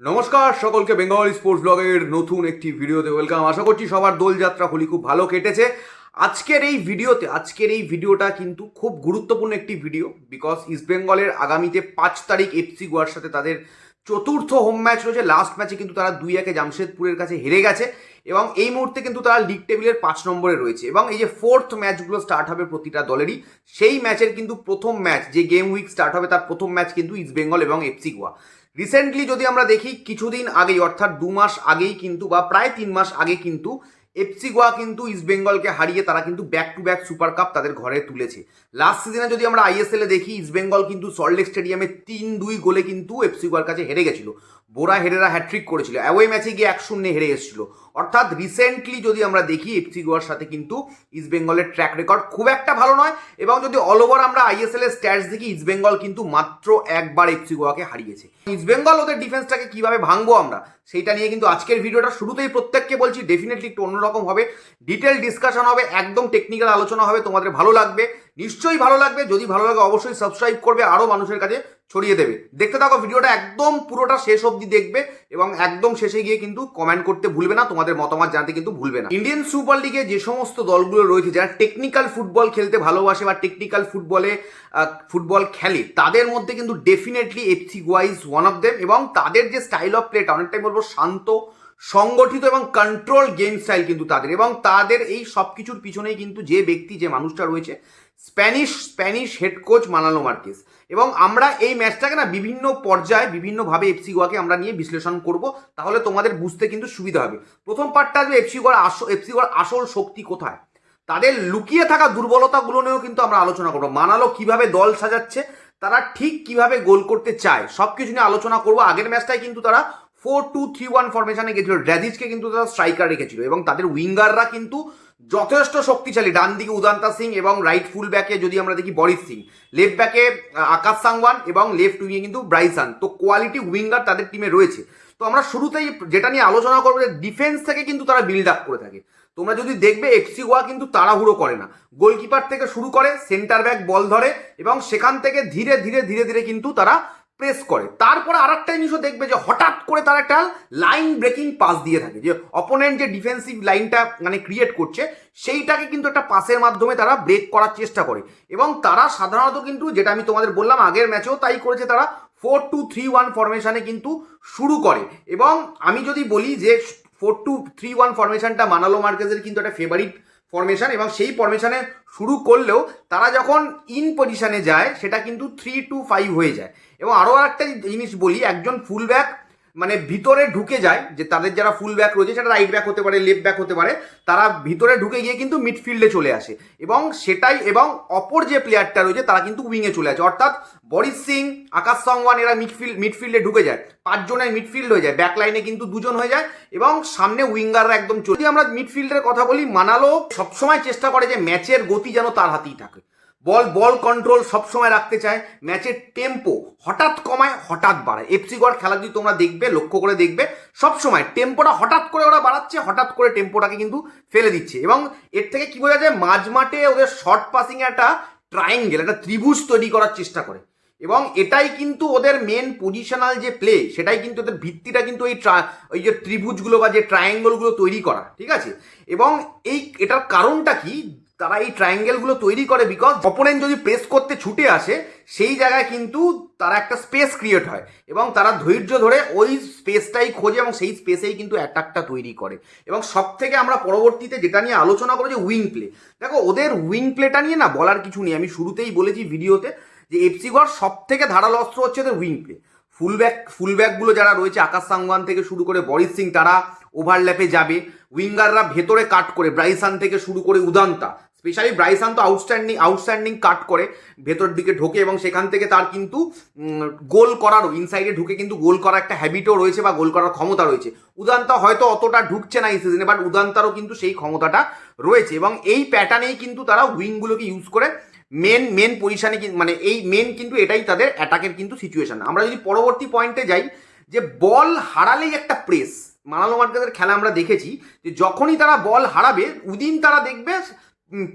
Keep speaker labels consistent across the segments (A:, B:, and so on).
A: নমস্কার সকলকে, বেঙ্গল স্পোর্টস ব্লগের নতুন একটি ভিডিওতে ওয়েলকাম। আশা করছি সবার দোলযাত্রা হোলি খুব ভালো কেটেছে। আজকের এই ভিডিওটা কিন্তু খুব গুরুত্বপূর্ণ একটি ভিডিও, বিকজ ইস্টবেঙ্গলের আগামীতে 5 তারিখ এফসি গোয়ার সাথে তাদের চতুর্থ হোম ম্যাচ রয়েছে। লাস্ট ম্যাচে কিন্তু তারা 2-1 জামশেদপুরের কাছে হেরে গেছে এবং এই মুহূর্তে কিন্তু তারা লিগ টেবিলের 5 নম্বরে রয়েছে এবং এই যে ফোর্থ ম্যাচগুলো স্টার্ট হবে প্রতিটা দলেরই, সেই ম্যাচের কিন্তু প্রথম ম্যাচ, যে গেম উইক স্টার্ট হবে তার প্রথম ম্যাচ কিন্তু ইস্টবেঙ্গল এবং এফসি গোয়া। রিসেন্টলি যদি আমরা দেখি, কিছুদিন আগেই অর্থাৎ 2 মাস আগেই কিন্তু, বা প্রায় 3 মাস আগে কিন্তু এফসি গোয়া কিন্তু ইস্টবেঙ্গলকে হারিয়ে তারা কিন্তু back to back super cup তাদের ঘরে তুলেছে। লাস্ট সিজনে যদি আমরা আইএসএল এ দেখি, ইস্টবেঙ্গল কিন্তু সল্টলেক স্টেডিয়ামে 3-2 গোলে কিন্তু এফসি গোয়ার কাছে হেরে গেছিল। বোরা হেরেরা হ্যাট্রিক করেছিল, অ্যাওয়ে ম্যাচে গিয়ে 1-0 হেরে এসেছিল। অর্থাৎ রিসেন্টলি যদি আমরা দেখি, এফসি গোয়ার সাথে কিন্তু ইস্টবেঙ্গলের ট্র্যাক রেকর্ড খুব একটা ভালো নয় এবং যদি অল ওভার আমরা আইএসএল এর স্ট্যাটস দেখি, ইস্টবেঙ্গল কিন্তু মাত্র একবার এফসি গোয়াকে হারিয়েছে। ইস্টবেঙ্গল ওদের ডিফেন্সটাকে কিভাবে ভাঙবো আমরা, সেইটা নিয়ে কিন্তু আজকের ভিডিওটা শুরুতেই প্রত্যেককে বলছি, ডেফিনেটলি একটু অন্যরকম হবে, ডিটেল ডিসকাশন হবে, একদম টেকনিক্যাল আলোচনা হবে। তোমাদের ভালো লাগবে, নিশ্চয়ই ভালো লাগবে। যদি ভালো লাগে অবশ্যই সাবস্ক্রাইব করবে, আরও মানুষের কাছে ছড়িয়ে দেবে। দেখতে থাকো ভিডিওটা, একদম পুরোটা শেষ অবধি দেখবে এবং একদম শেষে গিয়ে কিন্তু কমেন্ট করতে ভুলবে না, তোমাদের মতামত জানতে কিন্তু ভুলবে না। ইন্ডিয়ান সুপার লিগে যে সমস্ত দলগুলো রয়েছে, যারা টেকনিক্যাল ফুটবল খেলতে ভালোবাসে বা টেকনিক্যাল ফুটবল খেলে, তাদের মধ্যে কিন্তু definitely FC Goa is one of them. এবং তাদের যে স্টাইল অফ প্লেটা অনেকটাই বলবো শান্ত, সংগঠিত এবং কন্ট্রোল গেম স্টাইল কিন্তু তাদের, এবং তাদের এই সব কিছুর পিছনেই কিন্তু যে ব্যক্তি, যে মানুষটা রয়েছে, স্প্যানিশ হেড কোচ মানালো মার্কেস। এবং আমরা এই ম্যাচটাকে না বিভিন্ন পর্যায়ে বিভিন্নভাবে এফসি গোয়াকে আমরা নিয়ে বিশ্লেষণ করব, তাহলে তোমাদের বুঝতে কিন্তু সুবিধা হবে। প্রথম পার্টটা আসবে এফসি গোয়ার আসল শক্তি কোথায়, তাদের লুকিয়ে থাকা দুর্বলতাগুলো নিয়েও কিন্তু আমরা আলোচনা করবো। মানালো কিভাবে দল সাজাচ্ছে, তারা ঠিক কিভাবে গোল করতে চায়, সব কিছু নিয়ে আলোচনা করবো। আগের ম্যাচটায় কিন্তু তারা 4-2-3-1 ফরমেশনে গেছিল, ড্রাজিজকে কিন্তু তারা স্ট্রাইকার রেখেছিল এবং তাদের উইঙ্গাররা কিন্তু যথেষ্ট শক্তিশালী। ডান দিকে উদান্তা সিং এবং রাইট ফুল ব্যাকে যদি আমরা দেখি বরিস সিং, লেফট ব্যাকে আকাশ সাংওয়ান এবং লেফট উইংয়ে কিন্তু ব্রাইসান। তো কোয়ালিটি উইঙ্গার তাদের টিমে রয়েছে। তো আমরা শুরুতেই যেটা নিয়ে আলোচনা করবো, যে ডিফেন্স থেকে কিন্তু তারা বিল্ড আপ করে থাকে। তোমরা যদি দেখবে, এফসি গোয়া কিন্তু তাড়াহুড়ো করে না, গোলকিপার থেকে শুরু করে সেন্টার ব্যাক বল ধরে এবং সেখান থেকে ধীরে ধীরে ধীরে ধীরে কিন্তু তারা প্রেস করে। তারপরে আর একটা জিনিসও দেখবে, যে হঠাৎ করে তারা একটা লাইন ব্রেকিং পাস দিয়ে থাকে, যে অপোনেন্ট যে ডিফেন্সিভ লাইনটা মানে ক্রিয়েট করছে, সেইটাকে কিন্তু একটা পাসের মাধ্যমে তারা ব্রেক করার চেষ্টা করে। এবং তারা সাধারণত কিন্তু, যেটা আমি তোমাদের বললাম আগের ম্যাচেও তাই করেছে, তারা 4-2-3-1 ফরমেশনে কিন্তু শুরু করে। এবং আমি যদি বলি যে 4-2-3-1 ফরমেশনটা মানালো মার্কেজের কিন্তু একটা ফেভারিট ফরমেশন, এবং সেই ফরমেশনে শুরু করলেও তারা যখন ইন পজিশনে যায়, সেটা কিন্তু 3-2-5 হয়ে যায়। এবং আরও একটা জিনিস বলি, একজন ফুল ব্যাক মানে ভিতরে ঢুকে যায়, যে তাদের যারা ফুল ব্যাক রয়েছে, সেটা রাইট ব্যাক হতে পারে, লেফট ব্যাক হতে পারে, তারা ভিতরে ঢুকে গিয়ে কিন্তু মিডফিল্ডে চলে আসে এবং সেটাই, এবং অপর যে প্লেয়ারটা রয়েছে তারা কিন্তু উইংয়ে চলে আসে। অর্থাৎ বরিস সিং, আকাশ সাংওয়ান এরা মিডফিল্ডে ঢুকে যায়, 5 জনের মিডফিল্ড হয়ে যায়, ব্যাক লাইনে কিন্তু 2 জন হয়ে যায় এবং সামনে উইঙ্গাররা একদম চলে। যদি আমরা মিডফিল্ডের কথা বলি, মানালো সবসময় চেষ্টা করে যে ম্যাচের গতি যেন তার হাতেই থাকে, বল কন্ট্রোল সবসময় রাখতে চায়, ম্যাচের টেম্পো হঠাৎ কমায় হঠাৎ বাড়ায়। এফসি গোয়ার খেলা যদি তোমরা দেখবে, লক্ষ্য করে দেখবে, সবসময় টেম্পোটা হঠাৎ করে ওরা বাড়াচ্ছে, হঠাৎ করে টেম্পোটাকে কিন্তু ফেলে দিচ্ছে। এবং এর থেকে কি বোঝা যায়, মাঝ মাঠে ওদের শর্ট পাসিং একটা ট্রায়াঙ্গেল, একটা ত্রিভুজ তৈরি করার চেষ্টা করে এবং এটাই কিন্তু ওদের মেন পজিশনাল যে প্লে, সেটাই কিন্তু ওদের ভিত্তিটা কিন্তু ওই যে ত্রিভুজগুলো বা যে ট্রায়াঙ্গেলগুলো তৈরি করা, ঠিক আছে। এবং এটার কারণটা কি, তারা এই ট্রায়াঙ্গেলগুলো তৈরি করে বিকজ অপোনেন্ট যদি প্রেস করতে ছুটে আসে, সেই জায়গায় কিন্তু তারা একটা স্পেস ক্রিয়েট হয় এবং তারা ধৈর্য ধরে ওই স্পেসটাই খোঁজে এবং সেই স্পেসেই কিন্তু অ্যাটাকটা তৈরি করে। এবং সব থেকে আমরা পরবর্তীতে যেটা নিয়ে আলোচনা করবো, যে উইং প্লে। দেখো, ওদের উইং প্লেটা নিয়ে না বলার কিছু নেই, আমি শুরুতেই বলেছি ভিডিওতে, যে এফসি গোয়ার সব থেকে ধারালো অস্ত্র হচ্ছে ওদের উইং প্লে। ফুলব্যাকগুলো যারা রয়েছে, আকাশ সাংওয়ান থেকে শুরু করে বরিস সিং, তারা ওভারল্যাপে যাবে, উইঙ্গাররা ভেতরে কাট করে, ব্রাইসান থেকে শুরু করে উদান্তা, স্পেশালি ব্রাইসান তো আউটস্ট্যান্ডিং কাট করে ভেতর দিকে ঢোকে এবং সেখান থেকে তার কিন্তু গোল করারও, ইনসাইডে ঢুকে কিন্তু গোল করার একটা হ্যাবিটও রয়েছে বা গোল করার ক্ষমতা রয়েছে। উদান্তা হয়তো অতটা ঢুকছে না এই সিজনে, বাট উদান্তারও কিন্তু সেই ক্ষমতাটা রয়েছে এবং এই প্যাটার্নেই কিন্তু তারা উইংগুলোকে ইউজ করে মেন পজিশনে, মানে এই মেন কিন্তু এটাই তাদের অ্যাটাকের কিন্তু সিচুয়েশন। আমরা যদি পরবর্তী পয়েন্টে যাই, যে বল হারালেই একটা প্রেস, মানালো মার্কেজের খেলা আমরা দেখেছি, যে যখনই তারা বল হারাবে, উইদিন তারা দেখবে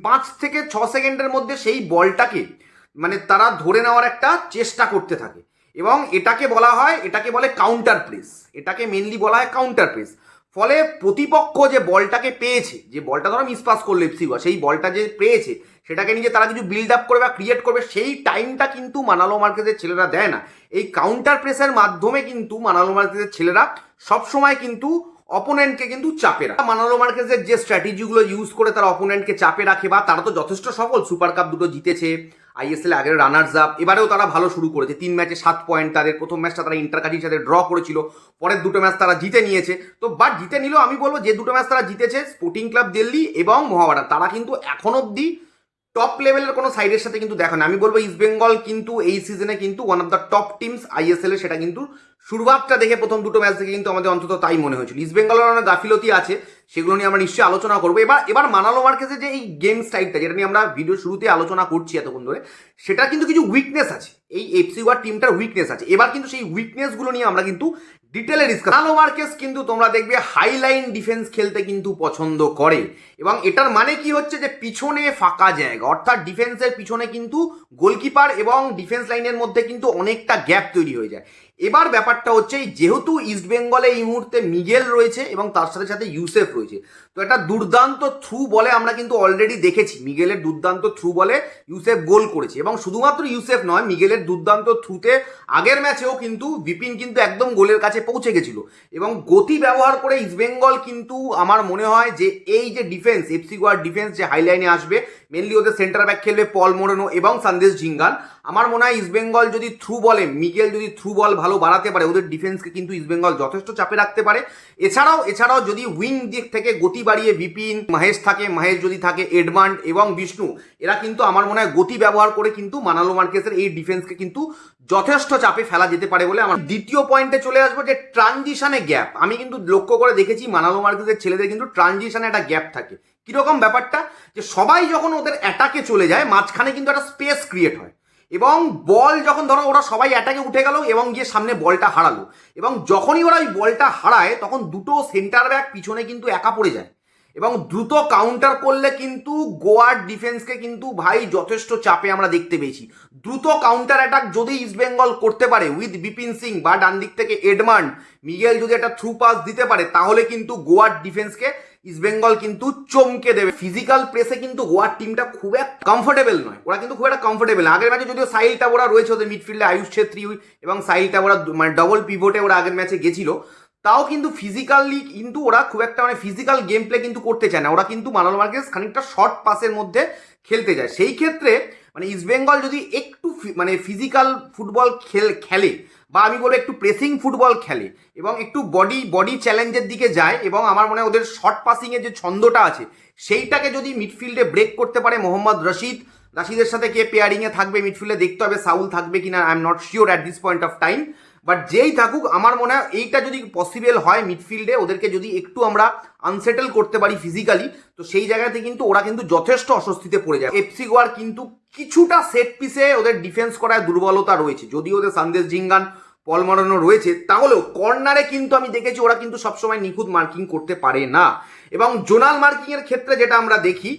A: 5 থেকে 6 সেকেন্ডের মধ্যে সেই বলটাকে মানে তারা ধরে নেওয়ার একটা চেষ্টা করতে থাকে এবং এটাকে বলে কাউন্টার প্রেস, এটাকে মেনলি বলা হয় কাউন্টার প্রেস। ফলে প্রতিপক্ষ যে বলটাকে পেয়েছে, যে বলটা ধরো মিসপাস করলো এফসি গোয়া, সেই বলটা যে পেয়েছে সেটাকে নিয়ে তারা কিছু বিল্ড আপ করবে বা ক্রিয়েট করবে, সেই টাইমটা কিন্তু মানালো মার্কেজের ছেলেরা দেয় না। এই কাউন্টার প্রেসের মাধ্যমে কিন্তু মানালো মার্কেজের ছেলেরা সবসময় কিন্তু অপোনেন্টকে কিন্তু চাপে রাখে। মানালো মার্কেজের যে স্ট্র্যাটেজিগুলো ইউজ করে তারা অপোনেন্টকে চাপে রাখে, বা তারা তো যথেষ্ট সফল, সুপার কাপ দুটো জিতেছে, আইএসএল আগের রানার্স আপ, এবারেও তারা ভালো শুরু করেছে, 3 ম্যাচে 7 পয়েন্ট। তাদের প্রথম ম্যাচটা তারা ইন্টারকাটির সাথে ড্র করেছিল, পরের দুটো ম্যাচ তারা জিতে নিয়েছে। তো বাট জিতে নিলেও আমি বলবো যে দুটো ম্যাচ তারা জিতেছে, স্পোর্টিং ক্লাব দিল্লি এবং মোহামেডান, তারা কিন্তু এখন অব্দি টপ লেভেলের কোনো সাইডের সাথে কিন্তু দেখো না। আমি বলবো ইস্ট বেঙ্গল কিন্তু এই সিজনে কিন্তু one of the top teams ISL এ, সেটা কিন্তু শুরুয়াতটা দেখে প্রথম দুটো ম্যাচ দেখে কিন্তু আমাদের অন্তত তাই মনে হয়েছিল। ইস্ট বেঙ্গলের অনেক গাফিলতি আছে, সেগুলো নিয়ে আমরা নিশ্চয়ই আলোচনা করবো। এবার মানালো মার্কেজের যে এই গেম স্টাইলটা, যেটা নিয়ে আমরা ভিডিও শুরুতে আলোচনা করছি এতক্ষণ ধরে, সেটা কিন্তু কিছু উইকনেস আছে, এই এফসি গোয়া টিমটার উইকনেস আছে। এবার কিন্তু সেই উইকনেসগুলো নিয়ে আমরা কিন্তু ডিটেলে ডিসকাস। মানালো মার্কেজ কিন্তু তোমরা দেখবে হাইলাইন ডিফেন্স খেলতে কিন্তু পছন্দ করে, এবং এটার মানে কি হচ্ছে যে পিছনে ফাঁকা জায়গা, অর্থাৎ ডিফেন্সের পিছনে কিন্তু গোলকিপার এবং ডিফেন্স লাইনের মধ্যে কিন্তু অনেকটা গ্যাপ তৈরি হয়ে যায়। এবার ব্যাপারটা হচ্ছে যেহেতু ইস্ট বেঙ্গলে এই মুহূর্তে মিগেল রয়েছে এবং তার সাথে সাথে ইউসেফ রয়েছে, তো একটা দুর্দান্ত থ্রু বলে আমরা কিন্তু অলরেডি দেখেছি, মিগেলের দুর্দান্ত থ্রু বলে ইউসেফ গোল করেছে। এবং শুধুমাত্র ইউসেফ নয়, মিগেলের দুর্দান্ত থ্রুতে আগের ম্যাচেও কিন্তু বিপিন কিন্তু একদম গোলের কাছে পৌঁছে গেছিল। এবং গতি ব্যবহার করে ইস্ট বেঙ্গল কিন্তু আমার মনে হয় যে এই যে ডিফেন্স, এফসি গোয়ার ডিফেন্স যে হাইলাইনে আসবে, মেনলি ওদের সেন্টার ব্যাক খেলবে পল মোরেনো এবং সন্দেশ ঝিঙ্গান, আমার মনে হয় ইস্ট বেঙ্গল যদি থ্রু বলে, মিগেল যদি থ্রু বল ভালো বাড়াতে পারে, ওদের ডিফেন্সকে কিন্তু ইস্ট বেঙ্গল যথেষ্ট চাপে রাখতে পারে। এছাড়াও যদি উইং দিক থেকে গতি বাড়িয়ে বিপিন, মহেশ যদি থাকে এডমান্ড এবং বিষ্ণু, এরা কিন্তু আমার মনে হয় গতি ব্যবহার করে কিন্তু মানালো মার্কেজের এই ডিফেন্সকে কিন্তু যথেষ্ট চাপে ফেলা যেতে পারে বলে আমার। দ্বিতীয় পয়েন্টে চলে আসবো যে ট্রানজিশনে গ্যাপ। আমি কিন্তু লক্ষ্য করে দেখেছি মানালো মার্কেজের ছেলেদের কিন্তু ট্রানজিশনে একটা গ্যাপ থাকে। কিরকম ব্যাপারটা, যে সবাই যখন ওদের অ্যাটাকে চলে যায়, মাঝখানে কিন্তু একটা স্পেস ক্রিয়েট হয়, এবং বল যখন ধরো ওরা সবাই অ্যাটাকে উঠে গেল এবং গিয়ে সামনে বলটা হারালো, এবং যখনই ওরা ওই বলটা হারায় তখন দুটো সেন্টার ব্যাক পিছনে কিন্তু একা পড়ে যায়, এবং দ্রুত কাউন্টার করলে কিন্তু গোয়ার ডিফেন্সকে কিন্তু ভাই যথেষ্ট চাপে আমরা দেখতে পেয়েছি। দ্রুত কাউন্টার অ্যাটাক যদি ইস্টবেঙ্গল করতে পারে উইথ বিপিন সিং, বা ডান দিক থেকে এডমান্ড, মিগেল যদি একটা থ্রু পাস দিতে পারে, তাহলে কিন্তু গোয়ার ডিফেন্সকে ইস্টবেঙ্গল কিন্তু চমকে দেবে। ফিজিক্যাল প্রেসে কিন্তু গোয়ার টিমটা খুব একটা কমফোর্টেবল নয়, ওরা কিন্তু খুব একটা কমফোর্টেবল। আগের ম্যাচে যদিও সাহিল টাবোরা রয়েছে ওদের মিডফিল্ডে, আয়ুষ ছেত্রী এবং সাহিল টাবোরা মানে ডবল পিভটে ওরা আগের ম্যাচে গেছিল, তাও কিন্তু ফিজিক্যালি কিন্তু ওরা খুব একটা মানে ফিজিক্যাল গেম প্লে কিন্তু করতে চায় না। ওরা কিন্তু মানালো মার্কেজ খানিকটা শর্ট পাসের মধ্যে খেলতে যায়। সেই ক্ষেত্রে মানে ইস্টবেঙ্গল যদি একটু মানে ফিজিক্যাল ফুটবল খেলে, বা আমি বলবো একটু প্রেসিং ফুটবল খেলে এবং একটু বডি চ্যালেঞ্জের দিকে যায়, এবং আমার মনে হয় ওদের শর্ট পাসিংয়ের যে ছন্দটা আছে সেইটাকে যদি মিডফিল্ডে ব্রেক করতে পারে, মোহাম্মদ রাশিদের সাথে কে পেয়ারিংয়ে থাকবে মিডফিল্ডে দেখতে হবে, সাউল থাকবে কিনা I am not sure at this point of time, but যেই থাকুক আমার মনে হয় এইটা যদি পসিবল হয় মিডফিল্ডে ওদেরকে যদি একটু আমরা আনসেটেল করতে পারি ফিজিক্যালি, তো সেই জায়গাতে কিন্তু ওরা কিন্তু যথেষ্ট অস্বস্তিতে পড়ে যায়। এফসি গোয়ার কিন্তু কিছুটা সেট পিসে ওদের ডিফেন্স করায় দুর্বলতা রয়েছে, যদিও ওদের সন্দেশ ঝিঙ্গান, পল মোরেনো রয়েছে, তাহলেও কর্নারে কিন্তু আমি দেখেছি ওরা কিন্তু সবসময় নিখুঁত মার্কিং করতে পারে না। এবং জোনাল মার্কিংয়ের ক্ষেত্রে যেটা আমরা দেখি,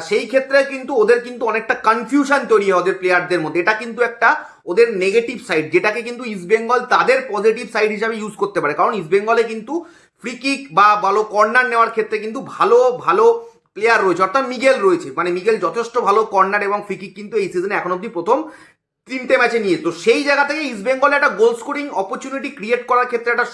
A: সেই ক্ষেত্রে কিন্তু ওদের কিন্তু অনেকটা কনফিউশন তৈরি হয় ওদের প্লেয়ারদের মধ্যে। এটা কিন্তু একটা ওদের নেগেটিভ সাইড, যেটাকে কিন্তু ইস্টবেঙ্গল তাদের পজিটিভ সাইড হিসাবে ইউজ করতে পারে। কারণ ইস্টবেঙ্গলে কিন্তু ফ্রি কিক বা ভালো কর্নার নেওয়ার ক্ষেত্রে কিন্তু ভালো প্লেয়ার রয়েছে, অর্থাৎ মিগেল রয়েছে, মানে মিগেল যথেষ্ট ভালো কর্নার এবং ফ্রি কিক কিন্তু এই সিজনে এখন অব্দি প্রথম 3টে ম্যাচে নিয়ে। তো সেই জায়গা থেকে ইস্টবেঙ্গলে একটা গোল স্কোরিং অপরচুনিটি ক্রিয়েট করার ক্ষেত্রে একটা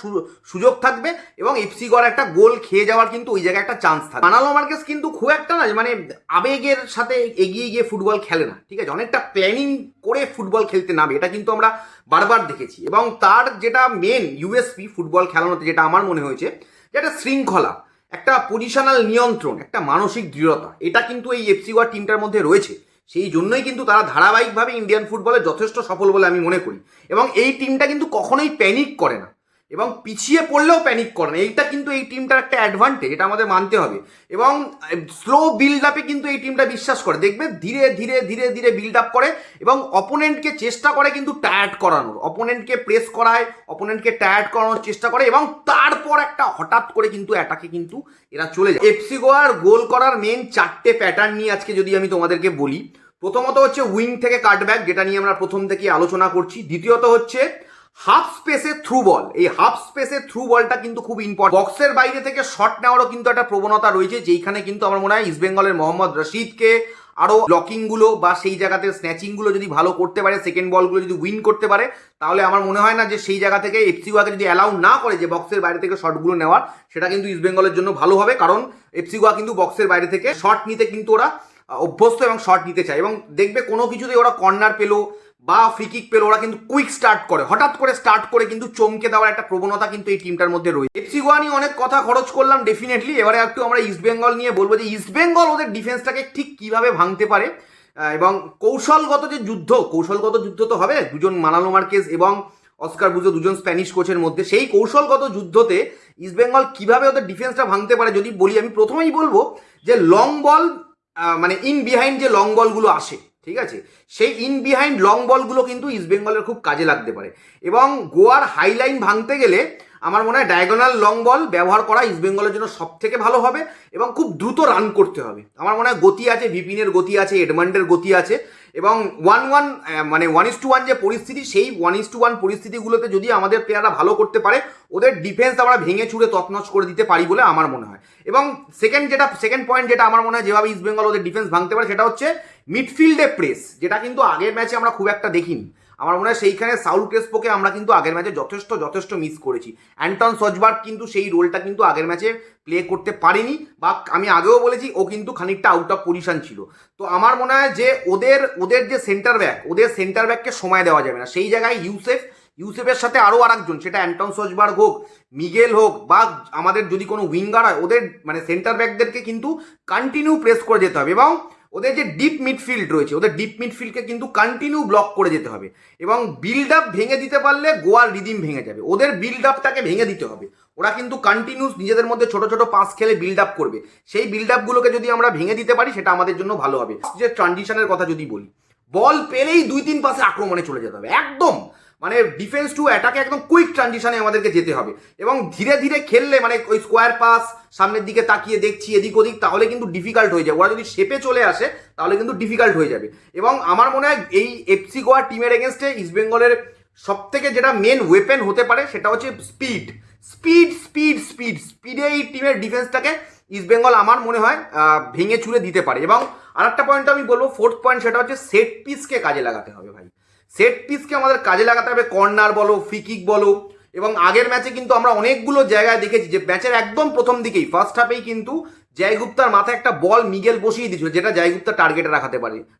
A: সুযোগ থাকবে, এবং এফসি গোয়ার একটা গোল খেয়ে যাওয়ার কিন্তু ওই জায়গায় একটা চান্স থাকবে। মানালো মার্কেজ কিন্তু খুব একটা না মানে আবেগের সাথে এগিয়ে গিয়ে ফুটবল খেলে না, ঠিক আছে, অনেকটা প্ল্যানিং করে ফুটবল খেলতে নামে, এটা কিন্তু আমরা বারবার দেখেছি। এবং তার যেটা মেন ইউএসপি ফুটবল খেলানোতে, যেটা আমার মনে হয়েছে, যেটা শৃঙ্খলা, একটা পজিশনাল নিয়ন্ত্রণ, একটা মানসিক দৃঢ়তা, এটা কিন্তু এই এফসি গোয়া টিমটার মধ্যে রয়েছে। সেই জন্যই কিন্তু তারা ধারাবাহিকভাবে ইন্ডিয়ান ফুটবলে যথেষ্ট সফল বলে আমি মনে করি। এবং এই টিমটা কিন্তু কখনোই প্যানিক করে না, এবং পিছিয়ে পড়লেও প্যানিক করে না। এইটা কিন্তু এই টিমটার একটা অ্যাডভান্টেজ, এটা আমাদের মানতে হবে। এবং স্লো বিল্ড আপে কিন্তু এই টিমটা বিশ্বাস করে, দেখবে ধীরে ধীরে বিল্ড আপ করে, এবং অপোনেন্টকে চেষ্টা করে কিন্তু টায়ার্ড করানোর, অপোনেন্টকে প্রেস করায়, অপোনেন্টকে টায়ার্ড করানোর চেষ্টা করে, এবং তারপর একটা হঠাৎ করে কিন্তু অ্যাটাকে কিন্তু এরা চলে যায়। এফসি গোয়ার গোল করার মেন 4টে প্যাটার্ন নিয়ে আজকে যদি আমি তোমাদেরকে বলি, প্রথমত হচ্ছে উইং থেকে কাটব্যাক, যেটা নিয়ে আমরা প্রথম থেকে আলোচনা করছি। দ্বিতীয়ত হচ্ছে হাফ স্পেসে থ্রু বল, এই হাফ স্পেসে থ্রু বলটা কিন্তু খুব ইম্পর্টেন্ট। বক্সের বাইরে থেকে শট নেওয়ারও কিন্তু একটা প্রবণতা রয়েছে, যেইখানে কিন্তু আমার মনে হয় ইস্টবেঙ্গলের মোহাম্মদ রশিদকে আরও ব্লকিংগুলো বা সেই জায়গাতে স্ন্যাচিংগুলো যদি ভালো করতে পারে, সেকেন্ড বলগুলো যদি উইন করতে পারে, তাহলে আমার মনে হয় না যে সেই জায়গা থেকে এফসি গোয়াকে যদি অ্যালাউ না করে যে বক্সের বাইরে থেকে শটগুলো নেওয়ার, সেটা কিন্তু ইস্টবেঙ্গলের জন্য ভালো হবে। কারণ এফসি গোয়া কিন্তু বক্সের বাইরে থেকে শট নিতে কিন্তু ওরা অভ্যস্ত এবং শট নিতে চায়, এবং দেখবে কোনো কিছুতে ওরা কর্নার পেলো বা ফ্রি কিক পেলো, ওরা কিন্তু কুইক স্টার্ট করে, হঠাৎ করে স্টার্ট করে কিন্তু চমকে দেওয়ার একটা প্রবণতা কিন্তু এই টিমটার মধ্যে রয়েছে। এফসি গোয়া নিয়ে অনেক কথা খরচ করলাম ডেফিনেটলি, এবারে একটু আমরা ইস্টবেঙ্গল নিয়ে বলবো যে ইস্টবেঙ্গল ওদের ডিফেন্সটাকে ঠিক কিভাবে ভাঙতে পারে, এবং কৌশলগত যুদ্ধ তো হবে দুজন মানালো মার্কেজ এবং অস্কার বুজো, দুজন স্প্যানিশ কোচের মধ্যে। সেই কৌশলগত যুদ্ধতে ইস্টবেঙ্গল কিভাবে ওদের ডিফেন্সটা ভাঙতে পারে যদি বলি, আমি প্রথমেই বলবো যে লং বল, মানে ইন বিহাইন্ড যে লং বলগুলো আসে, ঠিক আছে, সেই ইন বিহাইন্ড লং বলগুলো কিন্তু ইস্টবেঙ্গলের খুব কাজে লাগতে পারে। এবং গোয়ার হাইলাইন ভাঙতে গেলে আমার মনে হয় ডায়াগোনাল লং বল ব্যবহার করা ইস্টবেঙ্গলের জন্য সব থেকে ভালো হবে, এবং খুব দ্রুত রান করতে হবে। আমার মনে হয় গতি আছে, ভিপিনের গতি আছে, এডমান্ডের গতি আছে, এবং 1-1 মানে 1:1 যে পরিস্থিতি, সেই 1:1 পরিস্থিতিগুলোতে যদি আমাদের প্লেয়াররা ভালো করতে পারে, ওদের ডিফেন্স আমরা ভেঙে চুড়ে তছনছ করে দিতে পারি বলে আমার মনে হয়। এবং সেকেন্ড পয়েন্ট যেটা আমার মনে হয় যেভাবে ইস্টবেঙ্গল ওদের ডিফেন্স ভাঙতে পারে, সেটা হচ্ছে মিডফিল্ডে প্রেস, যেটা কিন্তু আগের ম্যাচে আমরা খুব একটা দেখিনি। আমার মনে হয় সেইখানে সাউল ক্রেসপোকে আমরা কিন্তু আগের ম্যাচে যথেষ্ট মিস করেছি। অ্যান্টন সজবার্গ কিন্তু সেই রোলটা কিন্তু আগের ম্যাচে প্লে করতে পারেনি, বা আমি আগেও বলেছি ও কিন্তু খানিকটা আউট অফ পজিশন ছিল। তো আমার মনে হয় যে ওদের যে সেন্টার ব্যাককে সময় দেওয়া যাবে না। সেই জায়গায় ইউসেফের সাথে আরও আরেকজন, সেটা অ্যান্টন সজবার্গ হোক, মিগেল হোক, বা আমাদের যদি কোনো উইঙ্গার হয়, ওদের মানে সেন্টার ব্যাকদেরকে কিন্তু কন্টিনিউ প্রেস করে যেতে হবে, এবং ওদের যে ডিপ মিডফিল্ড রয়েছে, ওদের ডিপ মিডফিল্ডকে কিন্তু কন্টিনিউ ব্লক করে যেতে হবে। এবং বিল্ড আপ ভেঙে দিতে পারলে গোয়ার রিদিম ভেঙে যাবে, ওদের বিল্ড আপটাকে ভেঙে দিতে হবে। ওরা কিন্তু কন্টিনিউস নিজেদের মধ্যে ছোট ছোট পাস খেলে বিল্ড আপ করবে, সেই বিল্ড আপগুলোকে যদি আমরা ভেঙে দিতে পারি, সেটা আমাদের জন্য ভালো হবে। যে ট্রানজিশনের কথা যদি বলি, বল পেলেই 2-3 পাসে আক্রমণে চলে যেতে হবে, একদম মানে ডিফেন্স টু অ্যাটাকে একদম কুইক ট্রানজিশনে আমাদেরকে যেতে হবে। এবং ধীরে ধীরে খেললে, মানে ওই স্কোয়ার পাস সামনের দিকে তাকিয়ে দেখছি এদিক ওদিক, তাহলে কিন্তু ডিফিকাল্ট হয়ে যাবে। ওরা যদি শেপে চলে আসে তাহলে কিন্তু ডিফিকাল্ট হয়ে যাবে। এবং আমার মনে হয় এই এফসি গোয়া টিমের এগেনস্টে ইস্টবেঙ্গলের সব থেকে যেটা মেন ওয়েপেন হতে পারে, সেটা হচ্ছে স্পিডে এই টিমের ডিফেন্সটাকে ইস্টবেঙ্গল আমার মনে হয় ভেঙে চুরে দিতে পারে। এবং আরেকটা পয়েন্ট আমি বলবো, ফোর্থ পয়েন্ট, সেটা হচ্ছে সেট পিসকে কাজে লাগাতে হবে ভাই। সেট পিসকে আমাদের কাজে লাগাতে হবে, কর্নার বলো, ফ্রি কিক বলো। এবং আগের ম্যাচে কিন্তু আমরা অনেকগুলো জায়গায় দেখেছি যে ম্যাচের একদম প্রথম দিকেই ফার্স্ট হাফেই কিন্তু জয়গুপ্তার মাথায় একটা বল মিগেল বসিয়ে দিয়েছিল, যেটা জয়গুপ্তা টার্গেটে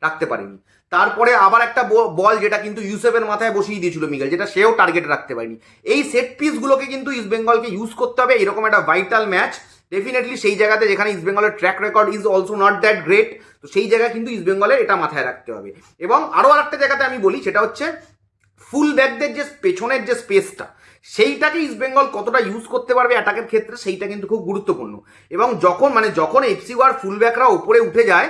A: রাখতে পারেনি। তারপরে আবার একটা বল যেটা কিন্তু ইউসেফের মাথায় বসিয়ে দিয়েছিল মিগেল, যেটা সেও টার্গেটে রাখতে পারেনি। এই সেট পিসগুলোকে কিন্তু ইস্টবেঙ্গলকে ইউজ করতে হবে এরকম একটা ভাইটাল ম্যাচ। ডেফিনেটলি সেই জায়গাতে যেখানে ইস্টবেঙ্গলের track record is also not that great, তো সেই জায়গায় কিন্তু ইস্টবেঙ্গলের এটা মাথায় রাখতে হবে। এবং আরও আরেকটা জায়গাতে আমি বলি, সেটা হচ্ছে ফুল ব্যাকদের যে পেছনের যে স্পেসটা, সেইটাকে ইস্টবেঙ্গল কতটা ইউজ করতে পারবে অ্যাটাকের ক্ষেত্রে, সেইটা কিন্তু খুব গুরুত্বপূর্ণ। এবং যখন এফসি গোয়ার ফুল ব্যাকরা উপরে উঠে যায়,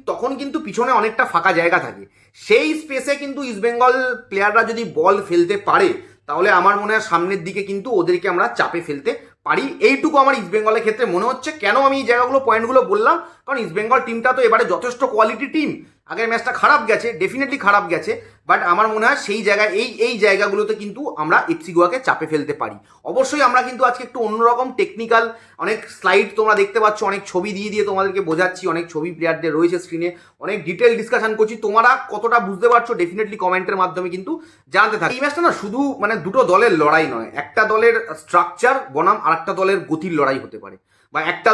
A: তখন কিন্তু পিছনে অনেকটা ফাঁকা জায়গা থাকে। সেই স্পেসে কিন্তু ইস্টবেঙ্গল প্লেয়াররা যদি বল ফেলতে পারে, তাহলে আমার মনে হয় সামনের দিকে কিন্তু ওদেরকে আমরা চাপে ফেলতে পারি। এইটুকু আমার ইস্টবেঙ্গলের ক্ষেত্রে মনে হচ্ছে। কেন আমি এই জায়গাগুলো পয়েন্টগুলো বললাম, কারণ ইস্টবেঙ্গল টিমটা তো এবারে যথেষ্ট কোয়ালিটি টিম। আগের ম্যাচটা খারাপ গেছে, ডেফিনেটলি খারাপ গেছে, বাট আমার মনে হয় সেই জায়গায় এই জায়গাগুলোতে কিন্তু আমরা এফসি গোয়াকে চাপে ফেলতে পারি। অবশ্যই আমরা কিন্তু আজকে একটু অন্যরকম টেকনিক্যাল অনেক স্লাইড তোমরা দেখতে পাচ্ছ, অনেক ছবি দিয়ে তোমাদেরকে বোঝাচ্ছি, অনেক ছবি প্লেয়ারদের রয়েছে স্ক্রিনে, অনেক ডিটেল ডিসকাশন করছি। তোমরা কতটা বুঝতে পারছো ডেফিনেটলি কমেন্টের মাধ্যমে কিন্তু জানতে থাকো। এই ম্যাচটা না শুধু মানে দুটো দলের লড়াই নয়, একটা দলের স্ট্রাকচার বনাম আরেকটা দলের গতির লড়াই হতে পারে, বা একটা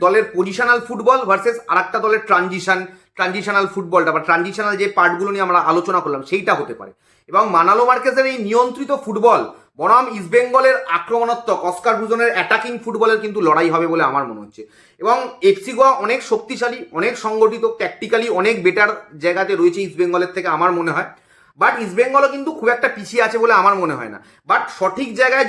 A: দলের পজিশনাল ফুটবল ভার্সেস আরেকটা দলের ট্রানজিশনাল ফুটবলটা, বা ট্রানজিশনাল যে পার্টগুলো নিয়ে আমরা আলোচনা করলাম, সেইটা হতে পারে। এবং মানালো মার্কেজের এই নিয়ন্ত্রিত ফুটবল বনাম ইস্টবেঙ্গলের আক্রমণাত্মক অস্কার ব্রুজনের অ্যাটাকিং ফুটবলের কিন্তু লড়াই হবে বলে আমার মনে হচ্ছে। এবং এফসি গোয়া অনেক শক্তিশালী, অনেক সংগঠিত, ট্যাকটিক্যালি অনেক বেটার জায়গাতে রয়েছে ইস্টবেঙ্গলের থেকে আমার মনে হয়। বাট ইস্টবেঙ্গলও কিন্তু খুব একটা পিছিয়ে আছে বলে আমার মনে হয় না। বাট সঠিক জায়গায়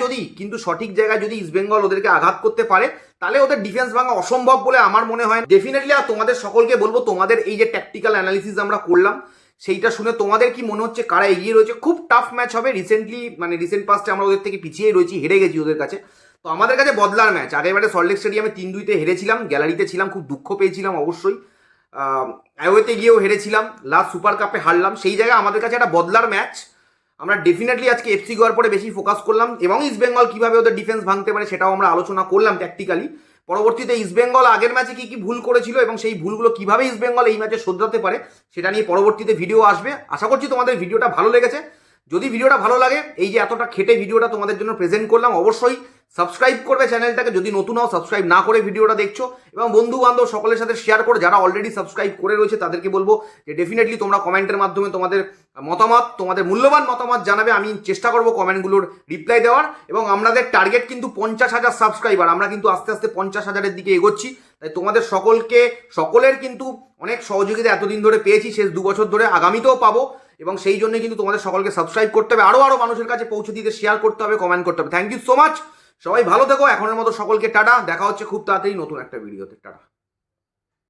A: যদি ইস্টবেঙ্গল ওদেরকে আঘাত করতে পারে, তাহলে ওদের ডিফেন্স ভাঙা অসম্ভব বলে আমার মনে হয় ডেফিনেটলি। আর তোমাদের সকলকে বলবো, তোমাদের এই যে ট্যাকটিক্যাল অ্যানালিসিস আমরা করলাম, সেইটা শুনে তোমাদের কি মনে হচ্ছে, কারা এগিয়ে রয়েছে? খুব টাফ ম্যাচ হবে। রিসেন্ট পাস্টে আমরা ওদের থেকে পিছিয়ে রয়েছি, হেরে গেছি ওদের কাছে। তো আমাদের কাছে বদলার ম্যাচ। আগেরবারে সল্টলেক স্টেডিয়ামে 3-2 হেরেছিলাম, গ্যালারিতে ছিলাম, খুব দুঃখ পেয়েছিলাম অবশ্যই। অ্যাওয়েতে গিয়েও হেরেছিলাম, লাস্ট সুপার কাপে হারলাম। সেই জায়গায় আমাদের কাছে একটা বদলার ম্যাচ। আমরা ডেফিনেটলি আজকে এফসি গোয়ার পরে বেশি ফোকাস করলাম এবং ইস্টবেঙ্গল কীভাবে ওদের ডিফেন্স ভাঙতে পারে সেটাও আমরা আলোচনা করলাম ট্যাকটিক্যালি। পরবর্তীতে ইস্টবেঙ্গল আগের ম্যাচে কী কী ভুল করেছিল এবং সেই ভুলগুলো কীভাবে ইস্টবেঙ্গল এই ম্যাচে শোধরাতে পারে সেটা নিয়ে পরবর্তীতে ভিডিও আসবে। আশা করছি তোমাদের ভিডিওটা ভালো লেগেছে। যদি ভিডিওটা ভালো লাগে, এই যে এতটা খেটে ভিডিওটা তোমাদের জন্য প্রেজেন্ট করলাম, অবশ্যই সাবস্ক্রাইব করবে চ্যানেলটাকে। যদি নতুন হও, সাবস্ক্রাইব না করে ভিডিওটা দেখছো, এবং বন্ধু বান্ধব সকলের সাথে শেয়ার করে। যারা অলরেডি সাবস্ক্রাইব করে রয়েছে তাদেরকে বলবো যে ডেফিনেটলি তোমরা কমেন্টের মাধ্যমে তোমাদের মতামত, তোমাদের মূল্যবান মতামত জানাবে। আমি চেষ্টা করবো কমেন্টগুলোর রিপ্লাই দেওয়ার। এবং আমাদের টার্গেট কিন্তু 50,000 সাবস্ক্রাইবার। আমরা কিন্তু আস্তে আস্তে 50,000-এর দিকে এগোচ্ছি। তাই তোমাদের সকলের কিন্তু অনেক সহযোগিতা এতদিন ধরে পেয়েছি, শেষ 2 বছর ধরে, আগামীতেও পাবো। এবং সেই জন্যই কিন্তু তোমাদের সকলকে সাবস্ক্রাইব করতে হবে, আরও মানুষের কাছে পৌঁছে দিতে শেয়ার করতে হবে, কমেন্ট করতে হবে। Thank you so much. সবাই ভালো থেকো। এখনের মতো সকলকে টাটা। দেখা হচ্ছে খুব তাড়াতাড়ি নতুন একটা ভিডিওতে। টাটা।